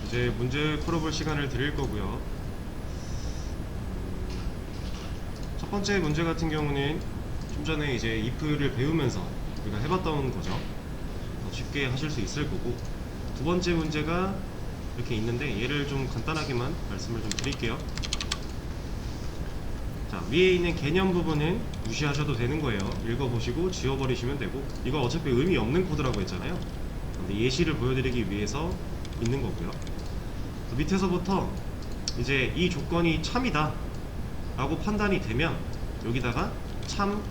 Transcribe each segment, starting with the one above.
이제 문제 풀어볼 시간을 드릴 거고요. 첫 번째 문제 같은 경우는 좀 전에 이제 if를 배우면서 우리가 해봤던 거죠. 더 쉽게 하실 수 있을 거고, 두 번째 문제가 이렇게 있는데 얘를 좀 간단하게만 말씀을 좀 드릴게요. 자, 위에 있는 개념 부분은 무시하셔도 되는 거예요. 읽어보시고 지워버리시면 되고, 이거 어차피 의미 없는 코드라고 했잖아요. 근데 예시를 보여드리기 위해서 있는 거고요. 밑에서부터 이제 이 조건이 참이다 라고 판단이 되면 여기다가 참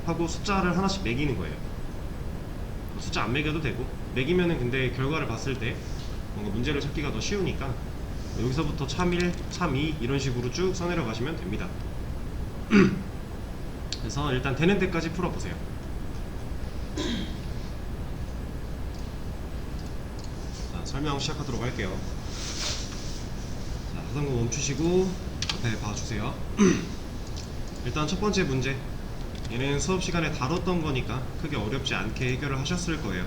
하고 숫자를 하나씩 매기는 거예요. 숫자 안 매겨도 되고, 매기면은 근데 결과를 봤을 때 뭔가 문제를 찾기가 더 쉬우니까 여기서부터 참1, 참2 이런 식으로 쭉 써내려 가시면 됩니다. 그래서 일단 되는 데까지 풀어보세요. 자, 설명 시작하도록 할게요. 자, 하던 거 멈추시고 앞에 봐주세요. 일단 첫 번째 문제, 얘는 수업 시간에 다뤘던 거니까 크게 어렵지 않게 해결을 하셨을 거예요.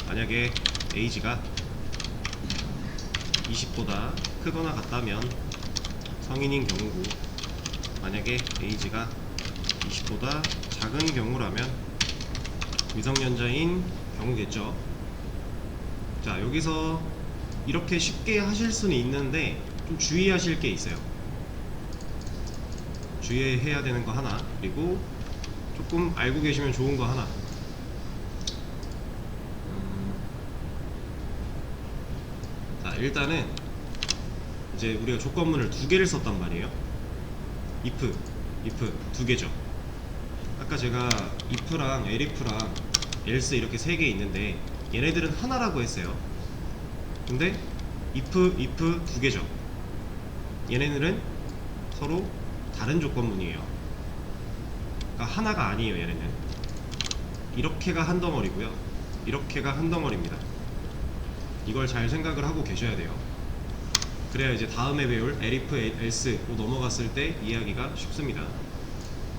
만약에 에이지가 20보다 크거나 같다면 성인인 경우고, 만약에 에이지가 20보다 작은 경우라면 미성년자인 경우겠죠. 자, 여기서 이렇게 쉽게 하실 수는 있는데 좀 주의하실 게 있어요. 주의해야 되는 거 하나, 그리고 조금 알고 계시면 좋은 거 하나. 자, 일단은 이제 우리가 조건문을 두 개를 썼단 말이에요. if 두 개죠. 아까 제가 if랑 elif랑 else 이렇게 세 개 있는데 얘네들은 하나라고 했어요. 근데 if 두 개죠. 얘네들은 서로 다른 조건문이에요. 그러니까 하나가 아니에요. 얘네는 이렇게가 한 덩어리고요, 이렇게가 한 덩어리입니다. 이걸 잘 생각을 하고 계셔야 돼요. 그래야 이제 다음에 배울 elif, else로 넘어갔을 때 이해하기가 쉽습니다.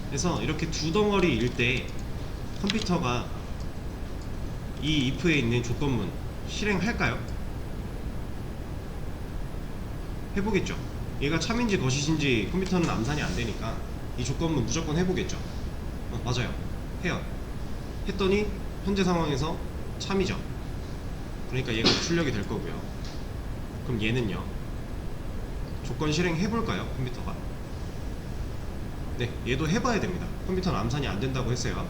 그래서 이렇게 두 덩어리일 때 컴퓨터가 이 if에 있는 조건문 실행할까요? 해보겠죠. 얘가 참인지 거짓인지 컴퓨터는 암산이 안 되니까 이 조건문 무조건 해보겠죠. 맞아요. 해요. 했더니 현재 상황에서 참이죠. 그러니까 얘가 출력이 될 거고요. 그럼 얘는요, 조건 실행 해볼까요? 컴퓨터가? 네, 얘도 해봐야 됩니다. 컴퓨터는 암산이 안 된다고 했어요.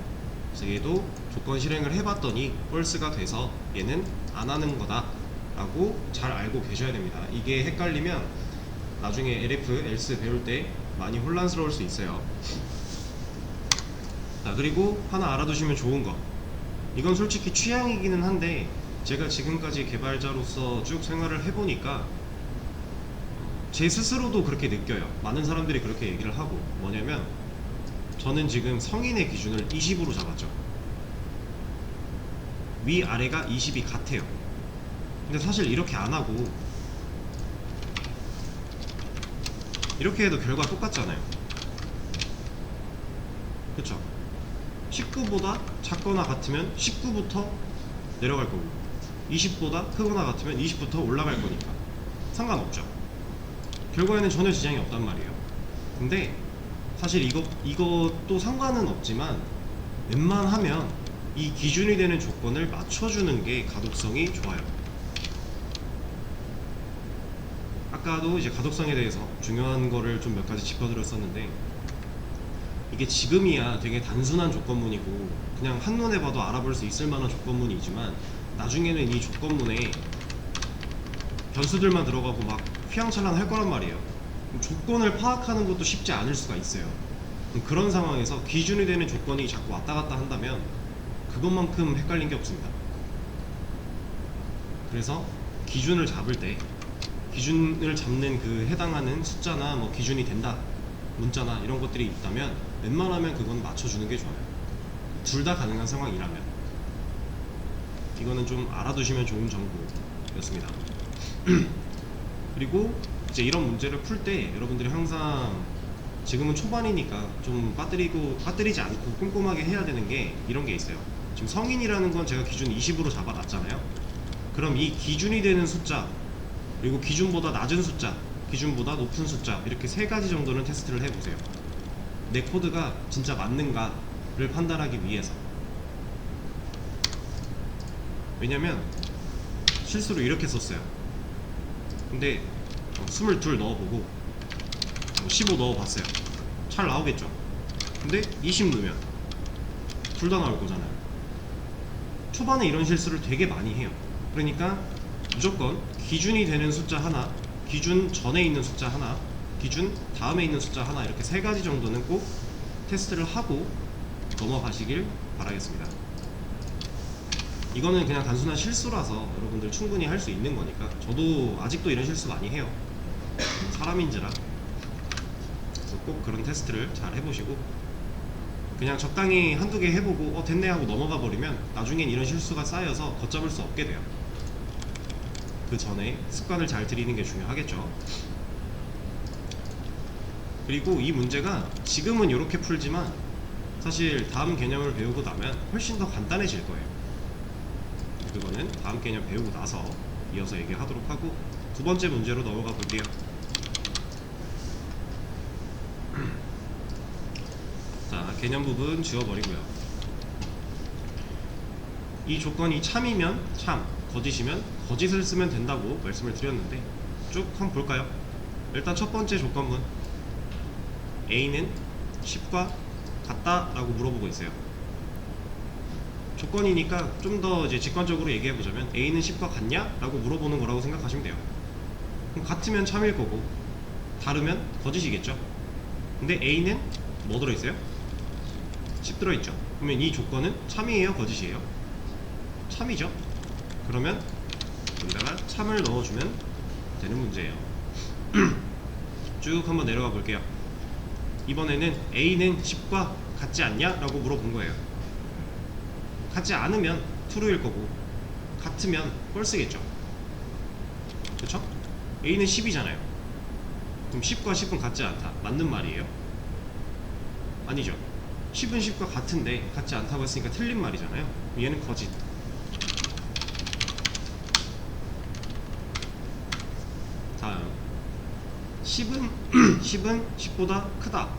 그래서 얘도 조건 실행을 해봤더니 false가 돼서 얘는 안 하는 거다 라고 잘 알고 계셔야 됩니다. 이게 헷갈리면 나중에 elif, else 배울 때 많이 혼란스러울 수 있어요. 자, 그리고 하나 알아두시면 좋은 거, 이건 솔직히 취향이기는 한데 제가 지금까지 개발자로서 쭉 생활을 해보니까 제 스스로도 그렇게 느껴요. 많은 사람들이 그렇게 얘기를 하고, 뭐냐면 저는 지금 성인의 기준을 20으로 잡았죠. 위아래가 20이 같아요. 근데 사실 이렇게 안 하고 이렇게 해도 결과 똑같잖아요. 그쵸? 19보다 작거나 같으면 19부터 내려갈 거고, 20보다 크거나 같으면 20부터 올라갈 거니까 상관없죠. 결과에는 전혀 지장이 없단 말이에요. 근데 사실 이것도 상관은 없지만 웬만하면 이 기준이 되는 조건을 맞춰주는 게 가독성이 좋아요. 아까도 이제 가독성에 대해서 중요한 거를 좀 몇 가지 짚어드렸었는데, 이게 지금이야 되게 단순한 조건문이고 그냥 한눈에 봐도 알아볼 수 있을 만한 조건문이지만 나중에는 이 조건문에 변수들만 들어가고 막 휘황찬란 할 거란 말이에요. 조건을 파악하는 것도 쉽지 않을 수가 있어요. 그런 상황에서 기준이 되는 조건이 자꾸 왔다 갔다 한다면 그것만큼 헷갈린 게 없습니다. 그래서 기준을 잡을 때, 기준을 잡는 그 해당하는 숫자나 뭐 기준이 된다, 문자나 이런 것들이 있다면 웬만하면 그건 맞춰주는 게 좋아요. 둘 다 가능한 상황이라면. 이거는 좀 알아두시면 좋은 정보였습니다. 그리고 이제 이런 문제를 풀 때 여러분들이 항상, 지금은 초반이니까 좀 빠뜨리지 않고 꼼꼼하게 해야 되는 게 이런 게 있어요. 지금 성인이라는 건 제가 기준 20으로 잡아놨잖아요. 그럼 이 기준이 되는 숫자, 그리고 기준보다 낮은 숫자, 기준보다 높은 숫자, 이렇게 세 가지 정도는 테스트를 해보세요. 내 코드가 진짜 맞는가를 판단하기 위해서. 왜냐면 실수로 이렇게 썼어요. 근데 22 넣어보고 15 넣어봤어요. 잘 나오겠죠. 근데 20 넣으면 둘 다 나올 거잖아요. 초반에 이런 실수를 되게 많이 해요. 그러니까 무조건 기준이 되는 숫자 하나, 기준 전에 있는 숫자 하나, 기준 다음에 있는 숫자 하나, 이렇게 세 가지 정도는 꼭 테스트를 하고 넘어가시길 바라겠습니다. 이거는 그냥 단순한 실수라서 여러분들 충분히 할 수 있는 거니까. 저도 아직도 이런 실수 많이 해요. 사람인지라. 그래서 꼭 그런 테스트를 잘 해보시고, 그냥 적당히 한두 개 해보고 됐네 하고 넘어가 버리면 나중엔 이런 실수가 쌓여서 걷잡을 수 없게 돼요. 그 전에 습관을 잘 들이는 게 중요하겠죠. 그리고 이 문제가 지금은 이렇게 풀지만 사실 다음 개념을 배우고 나면 훨씬 더 간단해질 거예요. 그거는 다음 개념 배우고 나서 이어서 얘기하도록 하고, 두 번째 문제로 넘어가 볼게요. 자, 개념 부분 지워버리고요. 이 조건이 참이면 참, 거짓이면 거짓을 쓰면 된다고 말씀을 드렸는데 쭉 한번 볼까요? 일단 첫 번째 조건문, A는 10과 같다 라고 물어보고 있어요. 조건이니까 좀 더 이제 직관적으로 얘기해보자면 A는 10과 같냐? 라고 물어보는 거라고 생각하시면 돼요. 그럼 같으면 참일 거고 다르면 거짓이겠죠. 근데 A는 뭐 들어있어요? 10 들어있죠. 그러면 이 조건은 참이에요? 거짓이에요? 참이죠. 그러면 여기다가 참을 넣어주면 되는 문제예요. 쭉 한번 내려가 볼게요. 이번에는 A는 10과 같지 않냐? 라고 물어본 거예요. 같지 않으면 true일 거고 같으면 false겠죠. 그쵸? A는 10이잖아요. 그럼 10과 10은 같지 않다. 맞는 말이에요? 아니죠. 10은 10과 같은데 같지 않다고 했으니까 틀린 말이잖아요. 얘는 거짓. 다음 10은 10은 10보다 크다.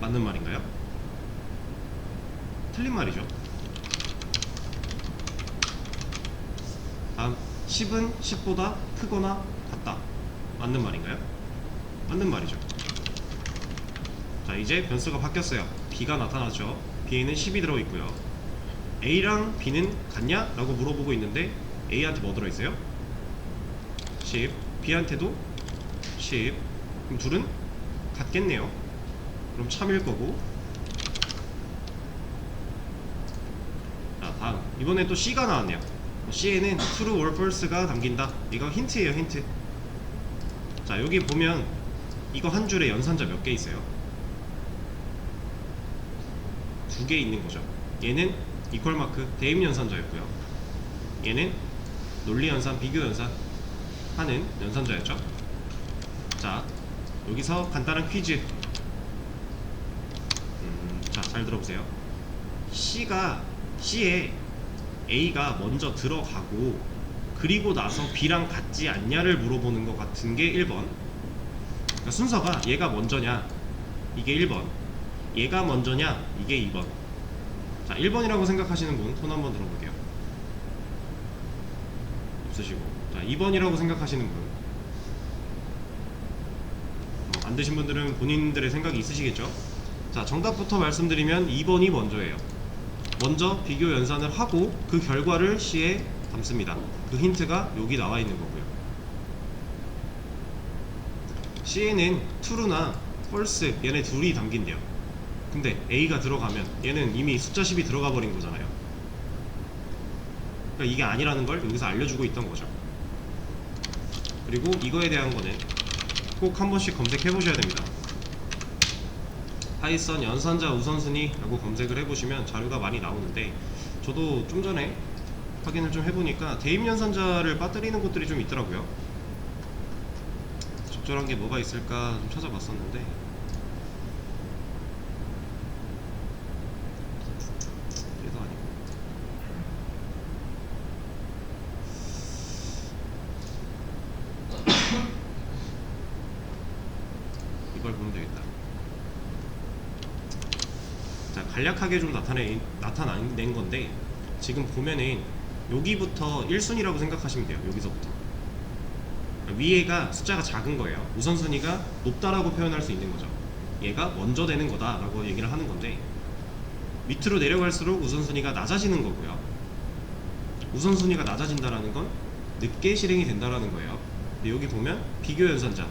맞는 말인가요? 틀린 말이죠. 다음 10은 10보다 크거나 같다. 맞는 말인가요? 맞는 말이죠. 자, 이제 변수가 바뀌었어요. B가 나타났죠. B에는 10이 들어있고요. A랑 B는 같냐? 라고 물어보고 있는데 A한테 뭐 들어있어요? 10. B한테도 10. 그럼 둘은 같겠네요. 그럼 참일 거고. 자, 다음 이번엔 또 C가 나왔네요. C에는 true or false가 담긴다. 이거 힌트예요, 힌트. 자, 여기 보면 이거 한 줄에 연산자 몇 개 있어요? 2개 있는 거죠. 얘는 이퀄 마크 대입 연산자였고요. 얘는 논리 연산, 비교 연산 하는 연산자였죠. 자, 여기서 간단한 퀴즈. 자, 잘 들어보세요. C에 A가 먼저 들어가고 그리고 나서 B랑 같지 않냐를 물어보는 것 같은 게 1번. 그러니까 순서가 얘가 먼저냐, 이게 1번, 얘가 먼저냐, 이게 2번. 자, 1번이라고 생각하시는 분 손 한번 들어볼게요. 없으시고. 자, 2번이라고 생각하시는 분, 안 되신 분들은 본인들의 생각이 있으시겠죠. 자, 정답부터 말씀드리면 2번이 먼저예요. 먼저 비교 연산을 하고 그 결과를 C에 담습니다. 그 힌트가 여기 나와 있는 거고요. C에는 true나 false 얘네 둘이 담긴대요. 근데 A가 들어가면 얘는 이미 숫자 10이 들어가 버린 거잖아요. 그러니까 이게 아니라는 걸 여기서 알려주고 있던 거죠. 그리고 이거에 대한 거는 꼭 한 번씩 검색해 보셔야 됩니다. 파이썬 연산자 우선순위 라고 검색을 해보시면 자료가 많이 나오는데, 저도 좀 전에 확인을 좀 해보니까 대입 연산자를 빠뜨리는 곳들이 좀 있더라고요. 적절한 게 뭐가 있을까 좀 찾아봤었는데 얘도 아니고, 간략하게 좀 나타낸 건데, 지금 보면은 여기부터 1순위라고 생각하시면 돼요. 여기서부터 위에가 숫자가 작은 거예요. 우선순위가 높다라고 표현할 수 있는 거죠. 얘가 먼저 되는 거다 라고 얘기를 하는 건데, 밑으로 내려갈수록 우선순위가 낮아지는 거고요. 우선순위가 낮아진다라는 건 늦게 실행이 된다라는 거예요. 근데 여기 보면 비교 연산자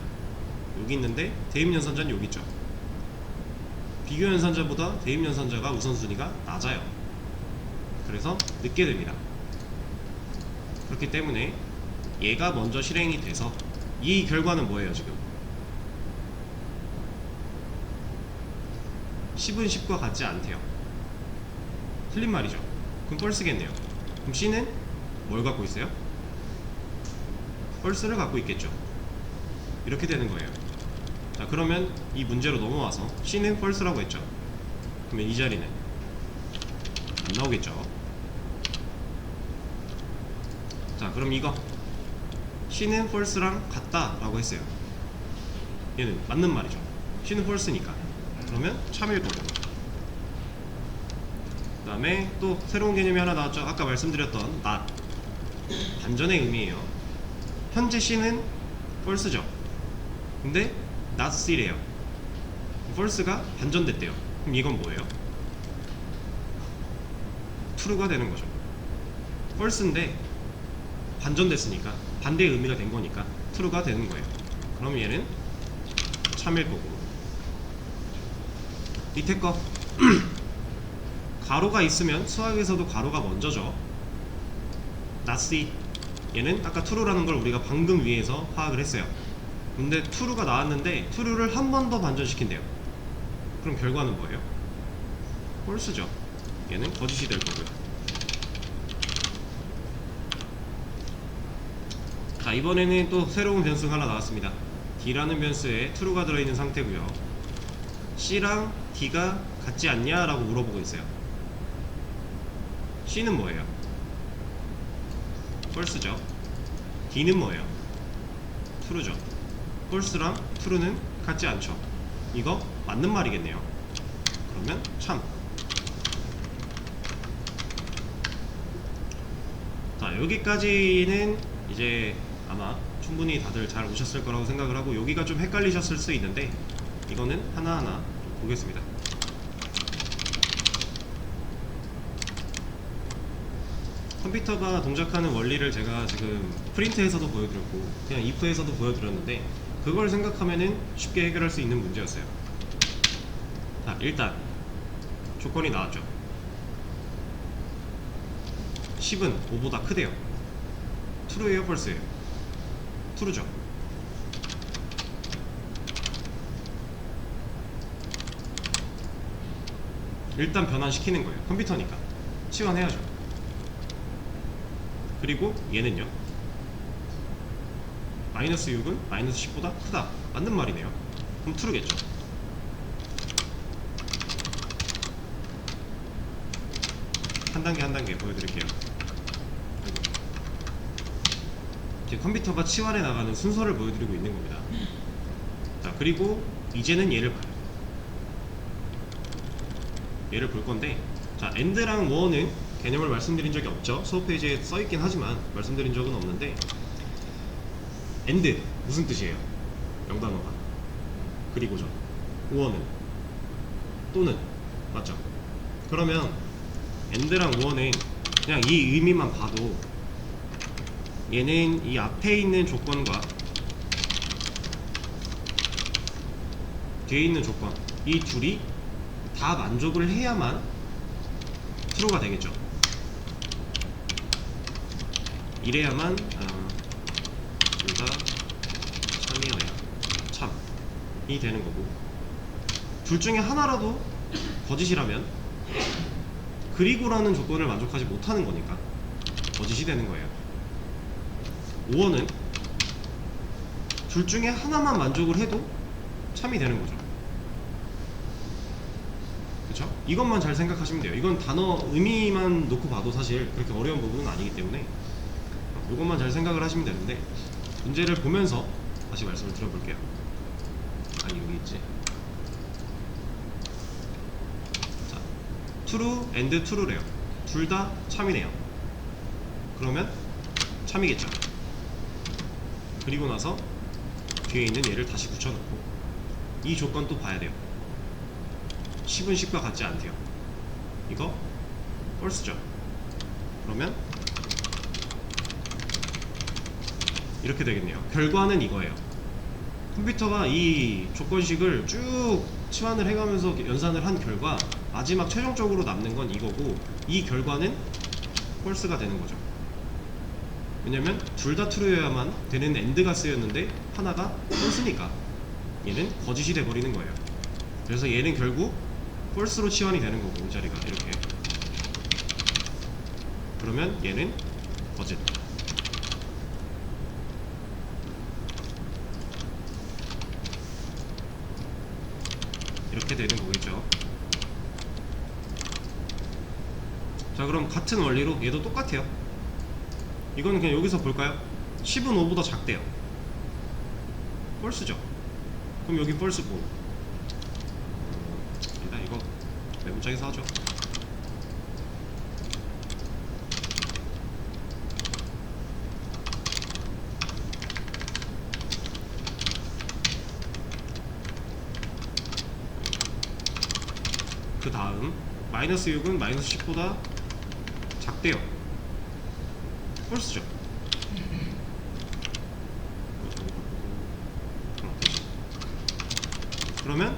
여기 있는데 대입 연산자는 여기 있죠. 비교 연산자보다 대입 연산자가 우선순위가 낮아요. 그래서 늦게 됩니다. 그렇기 때문에 얘가 먼저 실행이 돼서 이 결과는 뭐예요? 지금 10은 10과 같지 않대요. 틀린 말이죠. 그럼 펄스겠네요. 그럼 C는 뭘 갖고 있어요? 펄스를 갖고 있겠죠. 이렇게 되는 거예요. 자, 그러면 이 문제로 넘어와서 C는 펄스라고 했죠. 그러면 이 자리는 안 나오겠죠. 자, 그럼 이거 C는 펄스랑 같다 라고 했어요. 얘는 맞는 말이죠. C는 펄스니까. 그러면 참일 거고. 그 다음에 또 새로운 개념이 하나 나왔죠. 아까 말씀드렸던 not, 반전의 의미예요. 현재 C는 펄스죠. 근데 not C래요. 펄스가 반전됐대요. 그럼 이건 뭐예요? true가 되는 거죠. 펄스인데 반전됐으니까 반대의 의미가 된 거니까 true가 되는 거예요. 그럼 얘는 참일 거고. 밑에 거 가로가 있으면 수학에서도 가로가 먼저죠. not C, 얘는 아까 true라는 걸 우리가 방금 위에서 파악을 했어요. 근데 true가 나왔는데 true를 한 번 더 반전시킨대요. 그럼 결과는 뭐예요? false죠. 얘는 거짓이 될 거고요. 자, 이번에는 또 새로운 변수가 하나 나왔습니다. D라는 변수에 true가 들어있는 상태고요. C랑 D가 같지 않냐? 라고 물어보고 있어요. C는 뭐예요? false죠. D는 뭐예요? true죠. false랑 true는 같지 않죠. 이거 맞는 말이겠네요. 그러면 참. 자, 여기까지는 이제 아마 충분히 다들 잘 오셨을 거라고 생각을 하고, 여기가 좀 헷갈리셨을 수 있는데 이거는 하나하나 좀 보겠습니다. 컴퓨터가 동작하는 원리를 제가 지금 프린트에서도 보여드렸고 그냥 if에서도 보여드렸는데, 그걸 생각하면은 쉽게 해결할 수 있는 문제였어요. 자, 일단 조건이 나왔죠. 10은 5보다 크대요. true예요, false예요? true죠. 일단 변환시키는 거예요. 컴퓨터니까 치환해야죠. 그리고 얘는요, 마이너스 6은 마이너스 10보다 크다. 맞는 말이네요. 그럼 true겠죠. 한 단계 한 단계 보여드릴게요. 이제 컴퓨터가 치환해 나가는 순서를 보여드리고 있는 겁니다. 자, 그리고 이제는 얘를 봐요. 얘를 볼 건데, 자, AND랑 OR는 개념을 말씀드린 적이 없죠. 수업 페이지에 써있긴 하지만 말씀드린 적은 없는데, AND 무슨 뜻이에요? 영단어가. 그리고죠. OR는 또는, 맞죠? 그러면 AND랑 OR는 그냥 이 의미만 봐도 얘는 이 앞에 있는 조건과 뒤에 있는 조건, 이 둘이 다 만족을 해야만 true가 되겠죠. 이래야만 둘 다 참이어야 참이 되는 거고, 둘 중에 하나라도 거짓이라면 그리고라는 조건을 만족하지 못하는 거니까 거짓이 되는 거예요. OR는 둘 중에 하나만 만족을 해도 참이 되는 거죠. 그쵸? 이것만 잘 생각하시면 돼요. 이건 단어 의미만 놓고 봐도 사실 그렇게 어려운 부분은 아니기 때문에 이것만 잘 생각을 하시면 되는데, 문제를 보면서 다시 말씀을 드려볼게요. 아, 여기 있지. 자, true and true래요. 둘 다 참이네요. 그러면 참이겠죠. 그리고 나서 뒤에 있는 얘를 다시 붙여놓고 이 조건 또 봐야 돼요. 10은 10과 같지 않대요. 이거 false죠. 그러면 이렇게 되겠네요. 결과는 이거예요. 컴퓨터가 이 조건식을 쭉 치환을 해가면서 연산을 한 결과 마지막 최종적으로 남는 건 이거고, 이 결과는 false가 되는 거죠. 왜냐면 둘 다 true여야만 되는 AND가 쓰였는데 하나가 false니까 얘는 거짓이 돼버리는 거예요. 그래서 얘는 결국 false로 치환이 되는 거고, 이 자리가 이렇게. 그러면 얘는 거짓. 이렇게 되는 거겠죠. 자, 그럼 같은 원리로 얘도 똑같아요. 이거는 그냥 여기서 볼까요? 10은 5보다 작대요. false죠. 그럼 여기 false고, 일단 이거 메모장에서 하죠. 그 다음 마이너스 6은 마이너스 10보다 작대요. false죠. 그러면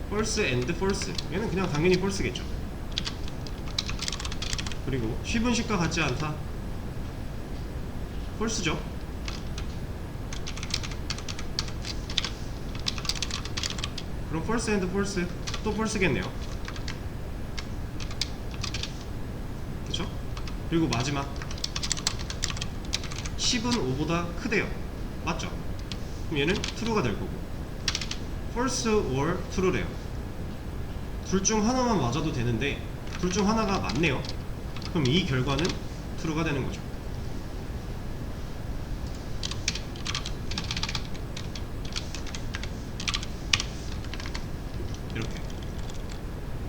false and false, 얘는 그냥 당연히 false겠죠. 그리고 10은 10과 같지 않다, false죠. 그럼 false and false, 또 false겠네요. 그쵸? 그리고 마지막 10은 5보다 크대요. 맞죠? 그럼 얘는 true가 될 거고, false or true래요. 둘 중 하나만 맞아도 되는데 둘 중 하나가 맞네요. 그럼 이 결과는 true가 되는 거죠. 이렇게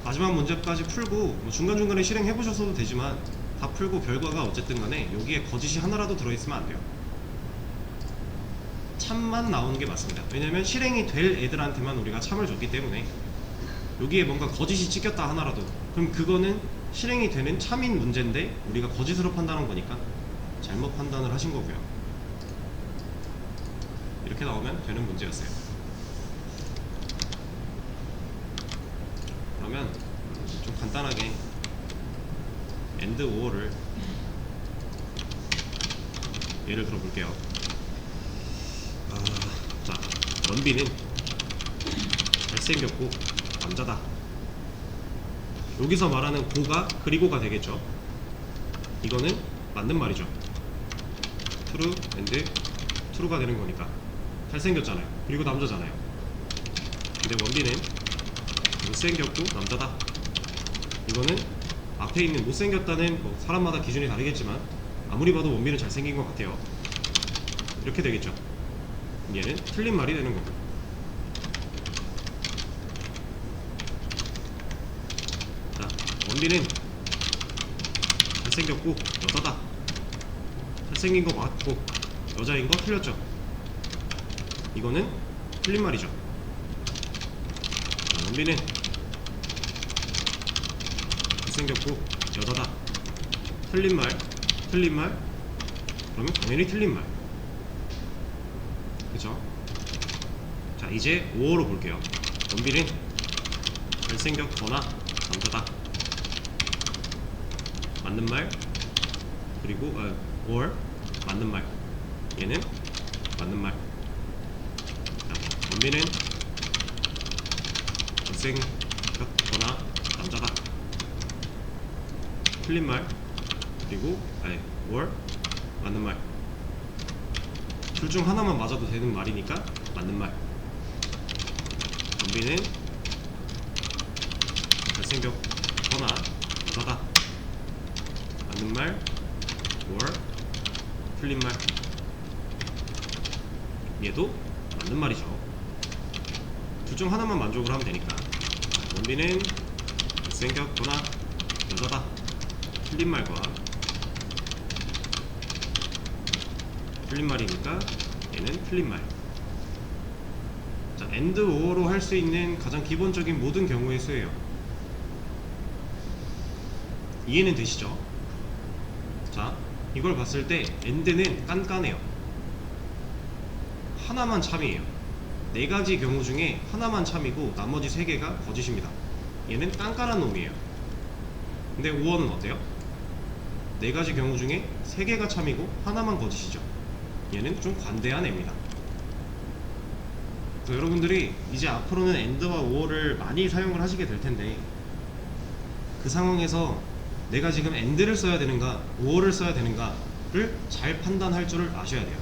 마지막 문제까지 풀고 뭐 중간중간에 실행해 보셨어도 되지만 다 풀고 결과가 어쨌든 간에 여기에 거짓이 하나라도 들어있으면 안 돼요. 참만 나오는 게 맞습니다. 왜냐면 실행이 될 애들한테만 우리가 참을 줬기 때문에 여기에 뭔가 거짓이 찍혔다 하나라도, 그럼 그거는 실행이 되는 참인 문제인데 우리가 거짓으로 판단한 거니까 잘못 판단을 하신 거고요. 이렇게 나오면 되는 문제였어요. 그러면 좀 간단하게 and or를 예를 들어 볼게요. 자, 원빈은 잘생겼고 남자다. 여기서 말하는 고가 그리고가 되겠죠. 이거는 맞는 말이죠. true and true가 되는 거니까. 잘생겼잖아요. 그리고 남자잖아요. 근데 원빈은 못생겼고 남자다. 이거는 앞에 있는 못생겼다는 뭐 사람마다 기준이 다르겠지만 아무리 봐도 원빈은 잘생긴 것 같아요. 이렇게 되겠죠. 얘는 틀린 말이 되는 거고. 자, 원빈은 잘생겼고 여자다. 잘생긴 거 맞고 여자인 거 틀렸죠. 이거는 틀린 말이죠. 자, 원빈은 잘생겼고 여자다. 틀린 말, 틀린 말. 그러면 당연히 틀린 말. 그쵸? 자, 이제 5어로 볼게요. 원빈은 잘생겼거나 남자다. 맞는 말. 그리고 or 맞는 말. 얘는 맞는 말. 자, 원빈은 잘생겼거나 남자다. 틀린 말. 그리고 or 맞는 말. 둘 중 하나만 맞아도 되는 말이니까 맞는 말. 원빈은 잘생겼거나 여자다. 맞는 말 or 틀린 말. 얘도 맞는 말이죠. 둘 중 하나만 만족을 하면 되니까. 원빈은 못생겼구나, 여자다, 틀린 말과 틀린 말이니까 얘는 틀린 말. 자, AND OR로 할 수 있는 가장 기본적인 모든 경우의 수예요. 이해는 되시죠? 자, 이걸 봤을 때 AND는 깐깐해요. 하나만 참이에요. 네 가지 경우 중에 하나만 참이고 나머지 세 개가 거짓입니다. 얘는 깐깐한 놈이에요. 근데 OR은 어때요? 네 가지 경우 중에 세 개가 참이고 하나만 거짓이죠. 얘는 좀 관대한 애입니다. 그래서 여러분들이 이제 앞으로는 AND와 OR을 많이 사용을 하시게 될 텐데, 그 상황에서 내가 지금 AND를 써야 되는가 OR을 써야 되는가를 잘 판단할 줄을 아셔야 돼요.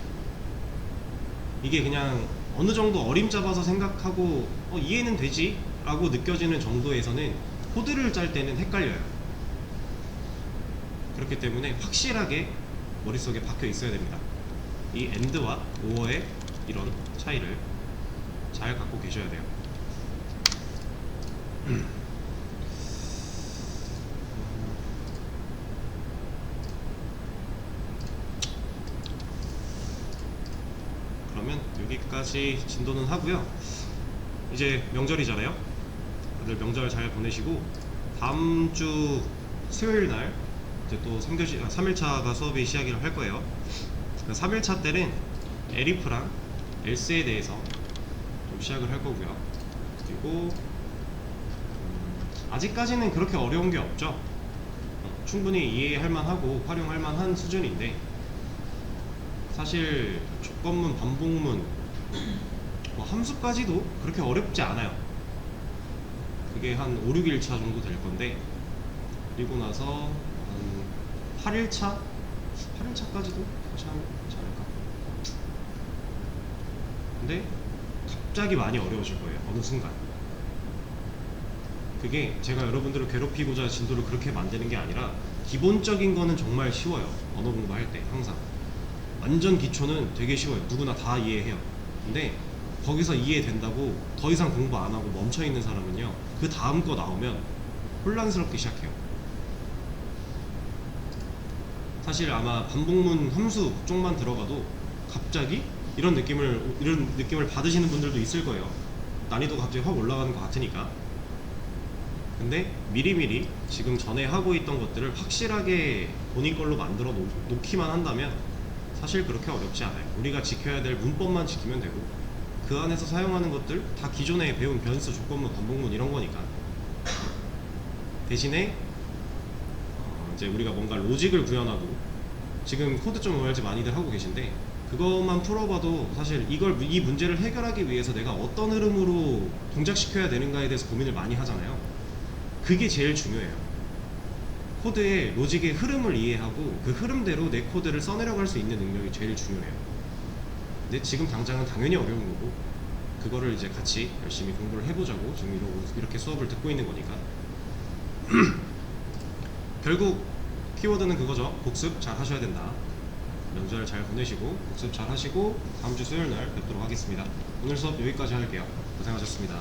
이게 그냥 어느 정도 어림잡아서 생각하고 이해는 되지 라고 느껴지는 정도에서는 코드를 짤 때는 헷갈려요. 그렇기 때문에 확실하게 머릿속에 박혀 있어야 됩니다. 이 AND와 OR의 이런 차이를 잘 갖고 계셔야 돼요. 그러면 여기까지 진도는 하고요. 이제 명절이잖아요. 다들 명절 잘 보내시고, 다음 주 수요일 날 이제 또 3일차가 수업이 시작을 할 거예요. 3일차 때는 에리프랑 엘스에 대해서 좀 시작을 할 거고요. 그리고 아직까지는 그렇게 어려운 게 없죠. 충분히 이해할 만하고 활용할 만한 수준인데, 사실 조건문, 반복문, 함수까지도 그렇게 어렵지 않아요. 그게 한 5, 6일차 정도 될 건데, 그리고 나서 한 8일차? 8일차까지도 괜찮지 않을까? 근데 갑자기 많이 어려워질 거예요. 어느 순간. 그게 제가 여러분들을 괴롭히고자 진도를 그렇게 만드는 게 아니라, 기본적인 거는 정말 쉬워요. 언어 공부할 때 항상 완전 기초는 되게 쉬워요. 누구나 다 이해해요. 근데 거기서 이해된다고 더 이상 공부 안 하고 멈춰있는 사람은요, 그 다음 거 나오면 혼란스럽기 시작해요. 사실 아마 반복문 함수 쪽만 들어가도 갑자기 이런 느낌을 받으시는 분들도 있을 거예요. 난이도가 갑자기 확 올라가는 것 같으니까. 근데 미리미리 지금 전에 하고 있던 것들을 확실하게 본인 걸로 만들어 놓기만 한다면 사실 그렇게 어렵지 않아요. 우리가 지켜야 될 문법만 지키면 되고, 그 안에서 사용하는 것들 다 기존에 배운 변수, 조건문, 반복문 이런 거니까. 대신에 이제 우리가 뭔가 로직을 구현하고, 지금 코드 좀 ORZ 많이들 하고 계신데, 그것만 풀어봐도 사실 이 문제를 해결하기 위해서 내가 어떤 흐름으로 동작시켜야 되는가에 대해서 고민을 많이 하잖아요. 그게 제일 중요해요. 코드의 로직의 흐름을 이해하고 그 흐름대로 내 코드를 써내려갈 수 있는 능력이 제일 중요해요. 근데 지금 당장은 당연히 어려운 거고, 그거를 이제 같이 열심히 공부를 해보자고 지금 이렇게 수업을 듣고 있는 거니까. 결국 키워드는 그거죠. 복습 잘 하셔야 된다. 명절 잘 보내시고 복습 잘 하시고 다음 주 수요일 날 뵙도록 하겠습니다. 오늘 수업 여기까지 할게요. 고생하셨습니다.